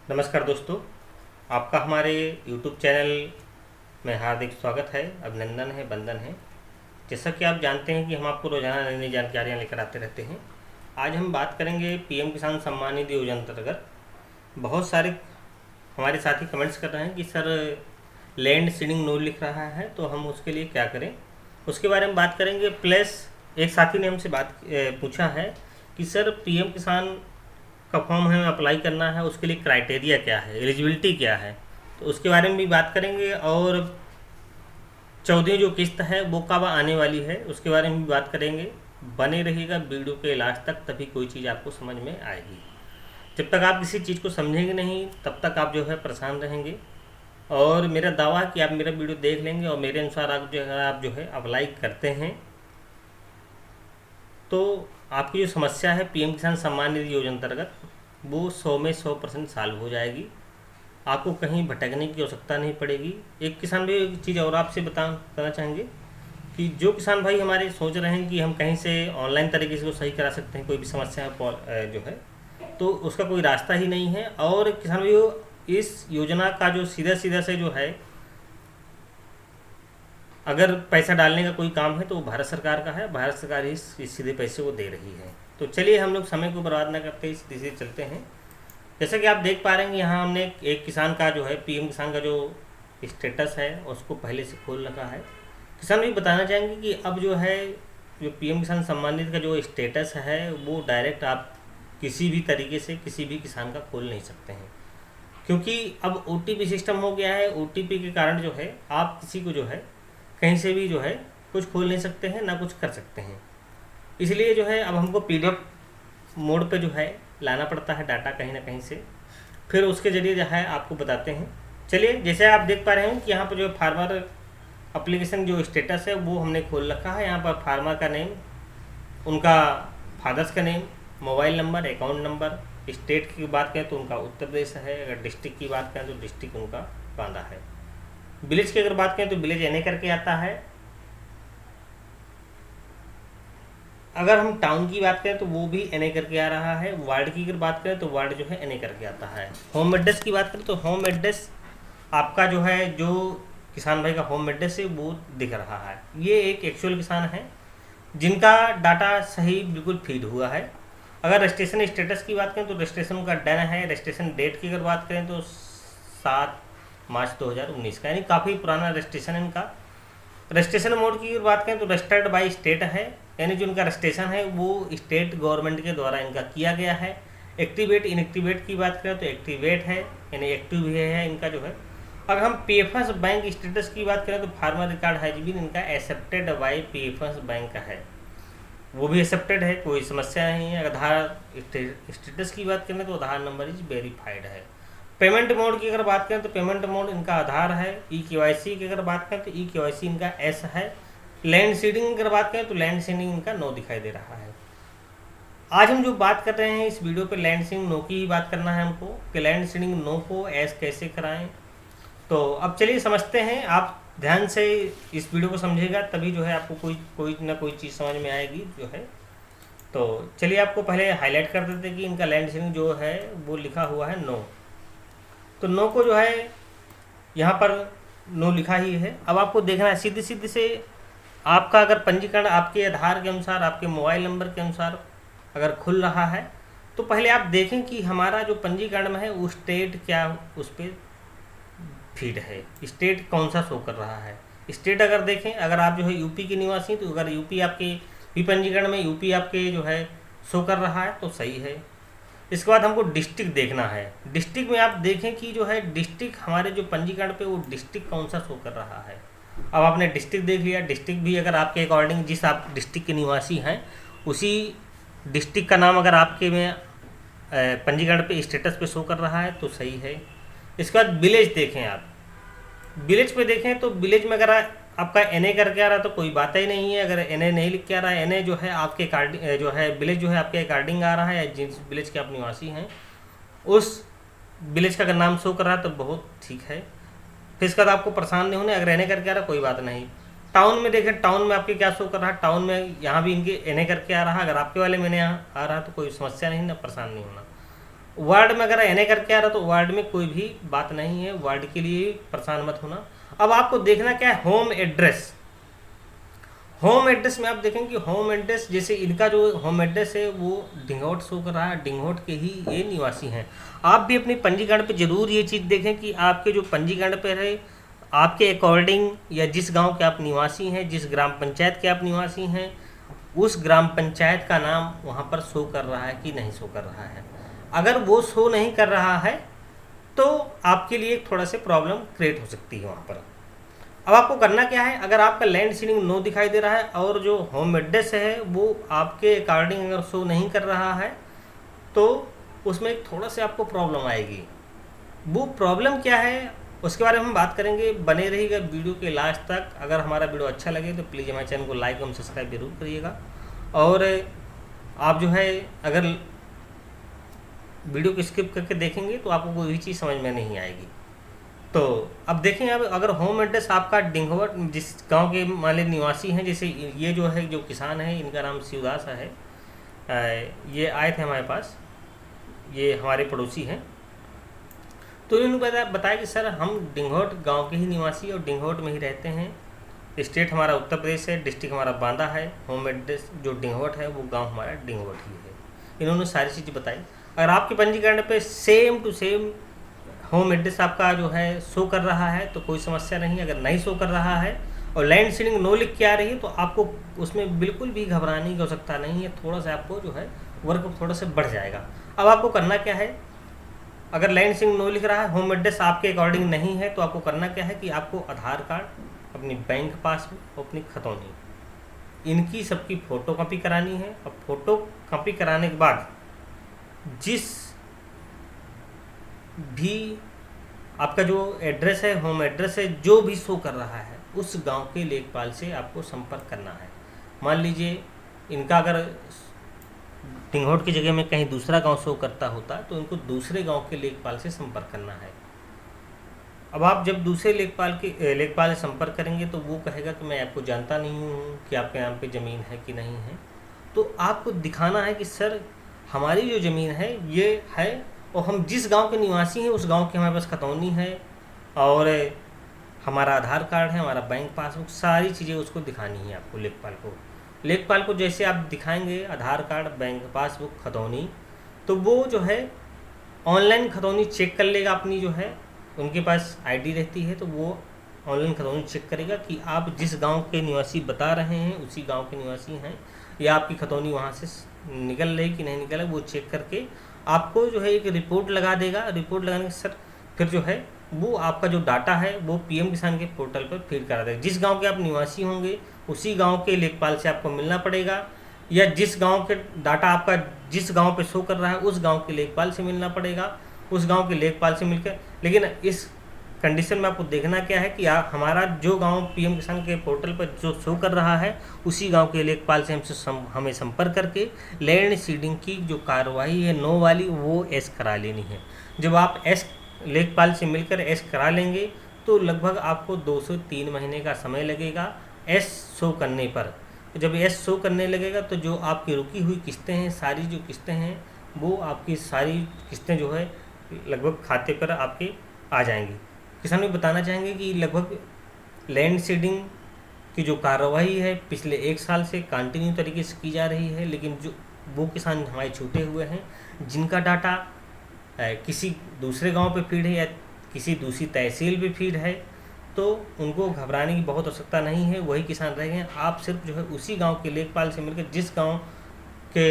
नमस्कार दोस्तों, आपका हमारे YouTube चैनल में हार्दिक स्वागत है, अभिनंदन है, वंदन है। जैसा कि आप जानते हैं कि हम आपको रोज़ाना नई नई जानकारियाँ लेकर आते रहते हैं। आज हम बात करेंगे पीएम किसान सम्मान निधि योजना अंतर्गत। बहुत सारे हमारे साथी कमेंट्स कर रहे हैं कि सर लैंड सीडिंग नो लिख रहा है, तो हम उसके लिए क्या करें, उसके बारे में बात करेंगे। प्लस एक साथी ने हमसे पूछा है कि सर पीएम किसान का फॉर्म हमें अप्लाई करना है, उसके लिए क्राइटेरिया क्या है, एलिजिबिलिटी क्या है, तो उसके बारे में भी बात करेंगे। और 14वीं जो किस्त है वो कब आने वाली है, उसके बारे में भी बात करेंगे। बने रहिएगा वीडियो के लास्ट तक, तभी कोई चीज़ आपको समझ में आएगी। जब तक आप किसी चीज़ को समझेंगे नहीं तब तक आप जो है परेशान रहेंगे। और मेरा दावा है कि आप मेरा वीडियो देख लेंगे और मेरे अनुसार आप जो है अप्लाई करते हैं तो आपकी जो समस्या है पीएम किसान सम्मान निधि योजना अंतर्गत वो 100 में 100% सॉल्व हो जाएगी। आपको कहीं भटकने की आवश्यकता नहीं पड़ेगी। एक किसान भाई एक चीज़ और आपसे बताना चाहेंगे कि जो किसान भाई हमारे सोच रहे हैं कि हम कहीं से ऑनलाइन तरीके से को सही करा सकते हैं, कोई भी समस्या जो है तो उसका कोई रास्ता ही नहीं है। और किसान भाइयों, इस योजना का जो सीधा सीधा से जो है अगर पैसा डालने का कोई काम है तो वो भारत सरकार का है। भारत सरकार ही इस सीधे पैसे को दे रही है। तो चलिए हम लोग समय को बर्बाद न करते सीधे सीधे चलते हैं। जैसा कि आप देख पा रहे हैं यहाँ हमने एक किसान का जो है पीएम किसान का जो स्टेटस है उसको पहले से खोल रखा है। किसान भी बताना चाहेंगे कि अब जो है जो पीएम किसान सम्मान निधि का जो स्टेटस है वो डायरेक्ट आप किसी भी तरीके से किसी भी किसान का खोल नहीं सकते हैं, क्योंकि अब ओटीपी सिस्टम हो गया है। ओटीपी के कारण जो है आप किसी को जो है कहीं से भी जो है कुछ खोल नहीं सकते हैं, ना कुछ कर सकते हैं। इसलिए जो है अब हमको पीडीएफ मोड पे जो है लाना पड़ता है डाटा कहीं ना कहीं से, फिर उसके ज़रिए जो है आपको बताते हैं। चलिए, जैसे आप देख पा रहे हैं कि यहाँ पर जो फार्मर एप्लीकेशन जो स्टेटस है वो हमने खोल रखा है। यहाँ पर फार्मर का नेम, उनका फादर्स का name, mobile number, account number, state की बात करें तो उनका उत्तर प्रदेश है, अगर डिस्ट्रिक्ट की बात करें तो डिस्ट्रिक्ट उनका बांदा है। विलेज की अगर बात करें तो विलेज एनए करके आता है। अगर हम टाउन की बात करें तो वो भी एनए करके आ रहा है। वार्ड की अगर बात करें तो वार्ड जो है एनए करके आता है। होम एड्रेस की बात करें तो होम एड्रेस आपका जो है जो किसान भाई का होम एड्रेस है वो दिख रहा है। ये एक एक्चुअल किसान है जिनका डाटा सही बिल्कुल फीड हुआ है। अगर रजिस्ट्रेशन स्टेटस की बात करें तो रजिस्ट्रेशन का डन है। रजिस्ट्रेशन डेट की अगर बात करें तो 7 मार्च 2019 का, यानी काफ़ी पुराना रजिस्ट्रेशन है इनका। रजिस्ट्रेशन मोड की बात करें तो रजिस्टर्ड बाय स्टेट है, यानी जो इनका रजिस्ट्रेशन है वो स्टेट गवर्नमेंट के द्वारा इनका किया गया है। एक्टिवेट इनएक्टिवेट की बात करें तो एक्टिवेट है, यानी एक्टिव है इनका जो है। अगर हम पीएफएस बैंक स्टेटस की बात करें तो फार्मर रिकॉर्ड हैज बीन इनका एक्सेप्टेड बाय पीएफएस बैंक का है, वो भी एक्सेप्टेड है, कोई समस्या नहीं है। आधार स्टेटस की बात करें तो आधार नंबर इज वेरीफाइड है। पेमेंट मोड की अगर बात करें तो पेमेंट मोड इनका आधार है। ई केवाईसी की अगर बात करें तो ई केवाईसी इनका एस है। लैंड सीडिंग की अगर बात करें तो लैंड सीडिंग इनका नो दिखाई दे रहा है। आज हम जो बात कर रहे हैं इस वीडियो पे लैंड सीडिंग नो की ही बात करना है हमको, कि लैंड सीडिंग नो को एस कैसे कराएं। तो अब चलिए समझते हैं। आप ध्यान से इस वीडियो को समझेगा तभी जो है आपको कोई ना कोई चीज़ समझ में आएगी जो है। तो चलिए आपको पहले हाईलाइट कर देते हैं कि इनका लैंड सीडिंग जो है वो लिखा हुआ है नो। तो नो को जो है यहाँ पर नो लिखा ही है। अब आपको देखना है सीधे सीधे से आपका अगर पंजीकरण आपके आधार के अनुसार, आपके मोबाइल नंबर के अनुसार अगर खुल रहा है तो पहले आप देखें कि हमारा जो पंजीकरण में है वो स्टेट क्या उस पर फीड है, स्टेट कौन सा शो कर रहा है। स्टेट अगर देखें, अगर आप जो है यूपी के निवासी तो अगर यूपी आपके भी पंजीकरण में यूपी आपके जो है शो कर रहा है तो सही है। इसके बाद हमको डिस्ट्रिक्ट देखना है। डिस्ट्रिक्ट में आप देखें कि जो है डिस्ट्रिक्ट हमारे जो पंजीकरण पे वो डिस्ट्रिक्ट कौन सा शो कर रहा है। अब आपने डिस्ट्रिक्ट देख लिया, डिस्ट्रिक्ट भी अगर आपके अकॉर्डिंग जिस आप डिस्ट्रिक्ट के निवासी हैं उसी डिस्ट्रिक्ट का नाम अगर आपके में पंजीकरण पे स्टेटस पे शो कर रहा है तो सही है। इसके बाद विलेज देखें, आप विलेज पे देखें तो विलेज में अगर आपका एनए करके आ रहा है तो कोई बात ही नहीं है। अगर एनए नहीं लिख के आ रहा है, एनए जो है आपके अकॉर्डिंग जो है विलेज जो है आपके अकॉर्डिंग आ रहा है, या जिस विलेज के आप निवासी हैं उस विलेज का अगर नाम शो कर रहा है तो बहुत ठीक है। फिर इसके बाद आपको परेशान नहीं होने, अगर एनए करके आ रहा है कोई बात नहीं। टाउन में देखें, टाउन में आपके क्या शो कर रहा है, टाउन में यहाँ भी इनके एनए करके आ रहा है। अगर आपके वाले में एनए आ रहा है तो कोई समस्या नहीं, ना परेशान नहीं होना। वर्ड में अगर एन ए करके आ रहा तो वर्ड में कोई भी बात नहीं है, वर्ड के लिए परेशान मत होना। अब आपको देखना क्या है, होम एड्रेस। होम एड्रेस में आप देखेंगे कि होम एड्रेस, जैसे इनका जो होम एड्रेस है वो डिंगोट शो कर रहा है, डिंगोट के ही ये निवासी हैं। आप भी अपने पंजीकरण पे जरूर ये चीज़ देखें कि आपके जो पंजीकरण पे है आपके अकॉर्डिंग, या जिस गांव के आप निवासी हैं, जिस ग्राम पंचायत के आप निवासी हैं, उस ग्राम पंचायत का नाम वहाँ पर शो कर रहा है कि नहीं शो कर रहा है। अगर वो शो नहीं कर रहा है तो आपके लिए थोड़ा सा प्रॉब्लम क्रिएट हो सकती है वहाँ पर। अब आपको करना क्या है, अगर आपका लैंड सीडिंग नो दिखाई दे रहा है और जो होम एड्रेस है वो आपके अकॉर्डिंग अगर शो नहीं कर रहा है तो उसमें थोड़ा सा आपको प्रॉब्लम आएगी। वो प्रॉब्लम क्या है उसके बारे में हम बात करेंगे, बने रहिएगा वीडियो के लास्ट तक। अगर हमारा वीडियो अच्छा लगे तो प्लीज़ हमारे चैनल को लाइक एवं सब्सक्राइब जरूर करिएगा। और आप जो है अगर वीडियो को स्किप करके देखेंगे तो आपको कोई भी चीज़ समझ में नहीं आएगी। तो अब देखें, अब अगर होम एड्रेस आपका डिंगोट, जिस गांव के माले निवासी हैं, जैसे ये जो है जो किसान है इनका नाम शिवदास है, ये आए थे हमारे पास, ये हमारे पड़ोसी हैं। तो इन्होंने बताया कि सर हम डिंगोट गांव के ही निवासी और डिंगोट में ही रहते हैं, स्टेट हमारा उत्तर प्रदेश है, डिस्ट्रिक्ट हमारा बांदा है, होम एड्रेस जो डिंगोट है वो गांव हमारा डिंगोट ही है। इन्होंने सारी चीज़ बताई। अगर आपके पंजीकरण पे same to same home address आपका जो है शो कर रहा है तो कोई समस्या नहीं। अगर नहीं शो कर रहा है और लैंड सीडिंग नो लिख के आ रही है तो आपको उसमें बिल्कुल भी घबराने की आवश्यकता नहीं है। थोड़ा सा आपको जो है वर्क थोड़ा सा बढ़ जाएगा। अब आपको करना क्या है, अगर लैंड सीडिंग नो लिख रहा है, होम एड्रेस आपके अकॉर्डिंग नहीं है, तो आपको करना क्या है कि आपको आधार कार्ड, अपनी बैंक पासबुक और अपनी खतौनी, इनकी सबकी फ़ोटो कॉपी करानी है। और फोटो कॉपी कराने के बाद जिस भी आपका जो एड्रेस है, होम एड्रेस है, जो भी शो कर रहा है उस गांव के लेखपाल से आपको संपर्क करना है। मान लीजिए इनका अगर डिंगोट की जगह में कहीं दूसरा गांव शो करता होता तो इनको दूसरे गांव के लेखपाल से संपर्क करना है। अब आप जब दूसरे लेखपाल से संपर्क करेंगे तो वो कहेगा कि मैं आपको जानता नहीं हूँ कि आपके नाम पे ज़मीन है कि नहीं है। तो आपको दिखाना है कि सर हमारी जो ज़मीन है ये है और हम जिस गांव के निवासी हैं उस गांव की हमारे पास खतौनी है और हमारा आधार कार्ड है, हमारा बैंक पासबुक, सारी चीज़ें उसको दिखानी है आपको लेखपाल को। लेखपाल को जैसे आप दिखाएंगे आधार कार्ड, बैंक पासबुक, खतौनी, तो वो जो है ऑनलाइन खतौनी चेक कर लेगा अपनी, जो है उनके पास आईडी रहती है तो वो ऑनलाइन खतौनी चेक करेगा कि आप जिस गांव के निवासी बता रहे हैं उसी गांव के निवासी हैं या आपकी खतौनी वहाँ से निकल रही कि नहीं निकल रही, वो चेक करके आपको जो है एक रिपोर्ट लगा देगा। रिपोर्ट लगाने के सर फिर जो है वो आपका जो डाटा है वो पीएम किसान के पोर्टल पर फीड करा देगा। जिस गांव के आप निवासी होंगे उसी गांव के लेखपाल से आपको मिलना पड़ेगा, या जिस गांव के डाटा आपका जिस गांव पे शो कर रहा है उस गांव के लेखपाल से मिलना पड़ेगा, उस गांव के लेखपाल से मिलकर। लेकिन इस कंडीशन में आपको देखना क्या है कि हमारा जो गांव पीएम किसान के पोर्टल पर जो शो कर रहा है उसी गांव के लेखपाल से हमें संपर्क करके लैंड सीडिंग की जो कार्रवाई है नो वाली वो एस करा लेनी है। जब आप एस लेखपाल से मिलकर एस करा लेंगे तो लगभग आपको 2 से 3 महीने का समय लगेगा एस शो करने पर। जब एस शो करने लगेगा तो जो आपकी रुकी हुई किस्तें हैं, सारी जो किस्तें हैं वो आपकी सारी किस्तें जो है लगभग खाते पर आपके आ जाएंगी। किसान भी बताना चाहेंगे कि लगभग लैंड सीडिंग की जो कार्रवाई है पिछले 1 साल से कंटिन्यू तरीके से की जा रही है, लेकिन जो वो किसान हमारे छूटे हुए हैं जिनका डाटा किसी दूसरे गांव पे फीड है या किसी दूसरी तहसील पे फीड है, तो उनको घबराने की बहुत आवश्यकता नहीं है। वही किसान रह गए। आप सिर्फ जो है उसी गांव के लेखपाल से मिलकर जिस गांव के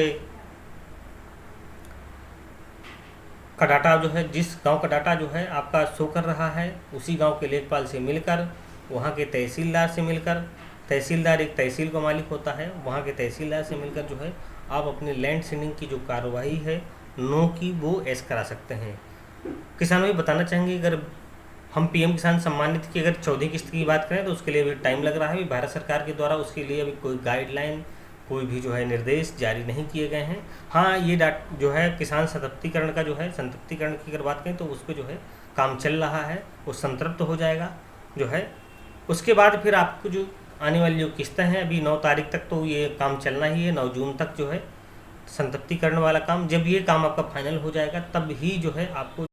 का डाटा जो है, जिस गांव का डाटा जो है आपका शो कर रहा है उसी गांव के लेखपाल से मिलकर, वहां के तहसीलदार से मिलकर, तहसीलदार एक तहसील का मालिक होता है, वहां के तहसीलदार से मिलकर जो है आप अपनी लैंड सीडिंग की जो कार्रवाई है नो की वो एस करा सकते हैं। किसानों भी बताना चाहेंगे, अगर हम पीएम किसान सम्मान निधि की अगर 14 किस्त की बात करें तो उसके लिए अभी टाइम लग रहा है। अभी भारत सरकार के द्वारा उसके लिए अभी कोई गाइडलाइन, कोई भी जो है निर्देश जारी नहीं किए गए हैं। हाँ, ये जो है किसान सशक्तिकरण का जो है संतृप्तिकरण की अगर बात करें तो उस पर जो है काम चल रहा है, वो संतृप्त हो जाएगा जो है। उसके बाद फिर आपको जो आने वाली जो किस्तें हैं अभी 9 तारीख तक तो ये काम चलना ही है, 9 जून तक जो है संतृप्तिकरण वाला काम, जब ये काम आपका फाइनल हो जाएगा तब ही जो है आपको